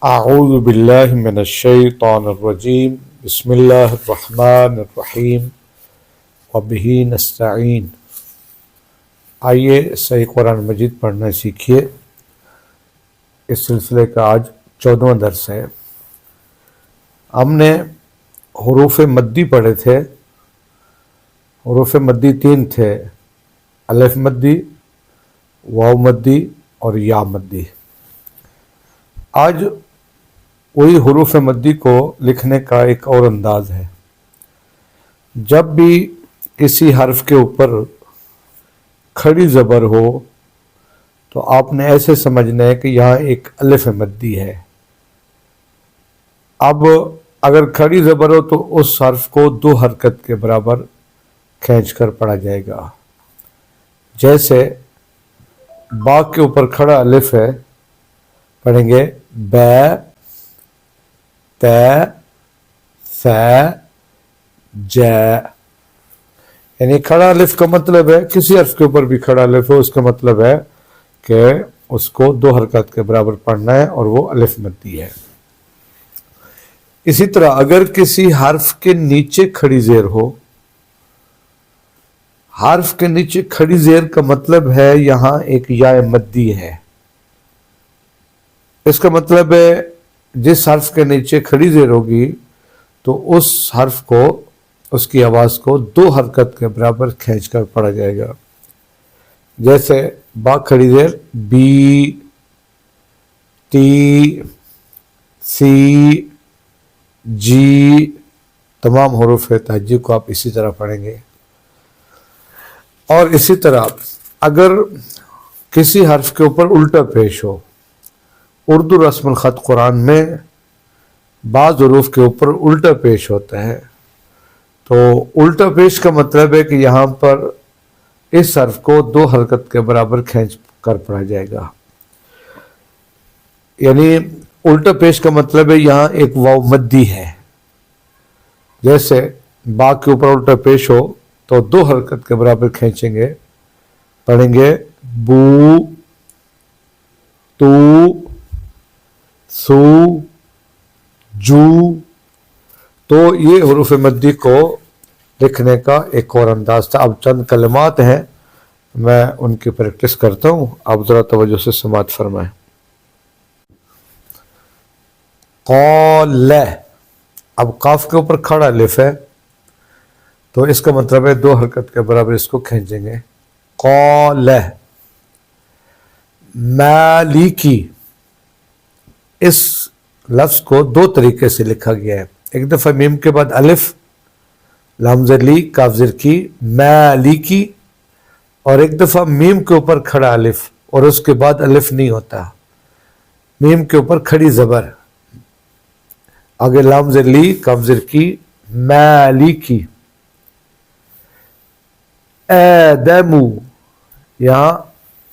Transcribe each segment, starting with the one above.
اعوذ باللہ من الشیطان الرجیم بسم اللہ الرحمن الرحیم وبہ نستعین۔ آئیے صحیح قرآن مجید پڑھنا سیکھیے۔ اس سلسلے کا آج 14واں درس ہے۔ ہم نے حروف مدی پڑھے تھے۔ حروف مدی 3 تھے، الف مدی، واو مدی اور یا مدی۔ آج وہی حروف مدی کو لکھنے کا ایک اور انداز ہے۔ جب بھی کسی حرف کے اوپر کھڑی زبر ہو تو آپ نے ایسے سمجھنا ہے کہ یہاں ایک الف مدی ہے۔ اب اگر کھڑی زبر ہو تو اس حرف کو 2 حرکت کے برابر کھینچ کر پڑھا جائے گا۔ جیسے با کے اوپر کھڑا الف ہے، پڑھیں گے بے تے ثے جے، یعنی کھڑا الف کا مطلب ہے کسی حرف کے اوپر بھی کھڑا الف ہے، اس کا مطلب ہے کہ اس کو 2 حرکت کے برابر پڑھنا ہے اور وہ الف مدی ہے۔ اسی طرح اگر کسی حرف کے نیچے کھڑی زیر ہو، حرف کے نیچے کھڑی زیر کا مطلب ہے یہاں ایک یا مدی ہے۔ اس کا مطلب ہے جس حرف کے نیچے کھڑی زیر ہوگی تو اس حرف کو، اس کی آواز کو 2 حرکت کے برابر کھینچ کر پڑھا جائے گا۔ جیسے با کھڑی زیر بی، ٹی، سی، جی، تمام حروف تہجی کو آپ اسی طرح پڑھیں گے۔ اور اسی طرح اگر کسی حرف کے اوپر الٹا پیش ہو، اردو رسم الخط قرآن میں بعض حروف کے اوپر الٹا پیش ہوتا ہے، تو الٹا پیش کا مطلب ہے کہ یہاں پر اس حرف کو 2 حرکت کے برابر کھینچ کر پڑھا جائے گا۔ یعنی الٹا پیش کا مطلب ہے یہاں ایک واو مدی ہے۔ جیسے با کے اوپر الٹا پیش ہو تو 2 حرکت کے برابر کھینچیں گے، پڑھیں گے بو، تو، سو، جو۔ تو یہ حروف مدی کو لکھنے کا ایک اور انداز تھا۔ اب چند کلمات ہیں، میں ان کی پریکٹس کرتا ہوں، آپ ذرا توجہ سے سماعت فرمائیں۔ قال، اب قاف کے اوپر کھڑا الف ہے تو اس کا مطلب ہے 2 حرکت کے برابر اس کو کھینچیں گے۔ قال، مالکی، اس لفظ کو 2 طریقے سے لکھا گیا ہے۔ ایک دفعہ میم کے بعد الف، لام زیر لی، کاف زیر کی، مالکی، اور ایک دفعہ میم کے اوپر کھڑا الف اور اس کے بعد الف نہیں ہوتا، میم کے اوپر کھڑی زبر، آگے لام زیر لی، کاف زیر کی، مالکی۔ آدمو، یہاں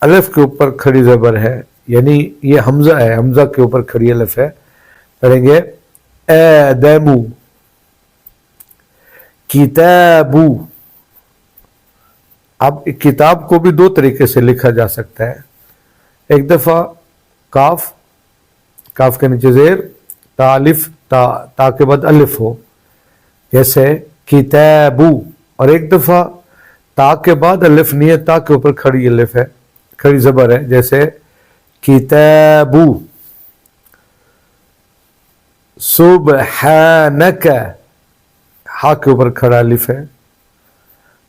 الف کے اوپر کھڑی زبر ہے، یعنی یہ حمزہ ہے، حمزہ کے اوپر کھڑی الف ہے، پڑھیں گے آدمو۔ کتابو، اب کتاب کو بھی 2 طریقے سے لکھا جا سکتا ہے۔ ایک دفعہ کاف، کاف کے نیچے زیر، تا الف، تا کے بعد الف ہو، جیسے کتابو، اور ایک دفعہ تا کے بعد الف نہیں ہے، تا کے اوپر کھڑی الف ہے، کھڑی زبر ہے، جیسے کتابو۔ سبحانک، ہا کے اوپر کھڑا الف ہے۔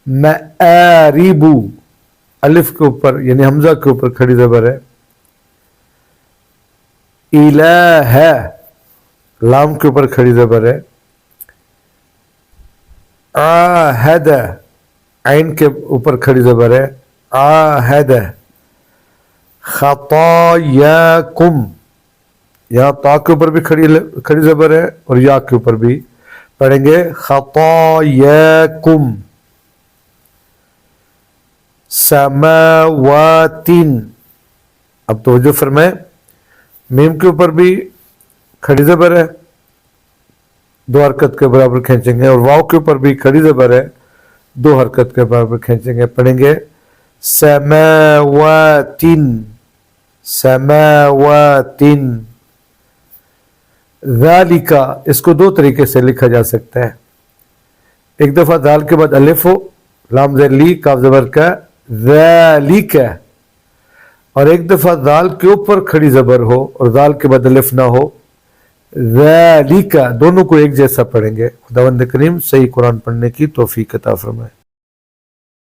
مآربو، الف کے اوپر یعنی حمزہ کے اوپر کھڑی زبر ہے۔ الہ، لام کے اوپر کھڑی زبر ہے۔ عاہد، عین کے اوپر کھڑی زبر ہے، عاہد۔ خطایاکم، یہاں تا کے اوپر بھی کھڑی زبر ہے اور یا کے اوپر بھی، پڑھیں گے خطایاکم۔ سماواتن، اب توجہ فرمائیں، میم کے اوپر بھی کھڑی زبر ہے، 2 حرکت کے برابر کھینچیں گے، اور واو کے اوپر بھی کھڑی زبر ہے، 2 حرکت کے برابر کھینچیں گے، پڑھیں گے سماواتن، سماواتن۔ ذالکا اس کو دو طریقے سے لکھا جا سکتا ہے، ایک دفعہ دال کے بعد الف ہو، لام زیر لی کاف زبر کا ذالکا، اور ایک دفعہ دال کے اوپر کھڑی زبر ہو اور دال کے بعد الف نہ ہو، ذالکا، دونوں کو ایک جیسا پڑھیں گے۔ خداوند کریم صحیح قرآن پڑھنے کی توفیق عطا فرمائے۔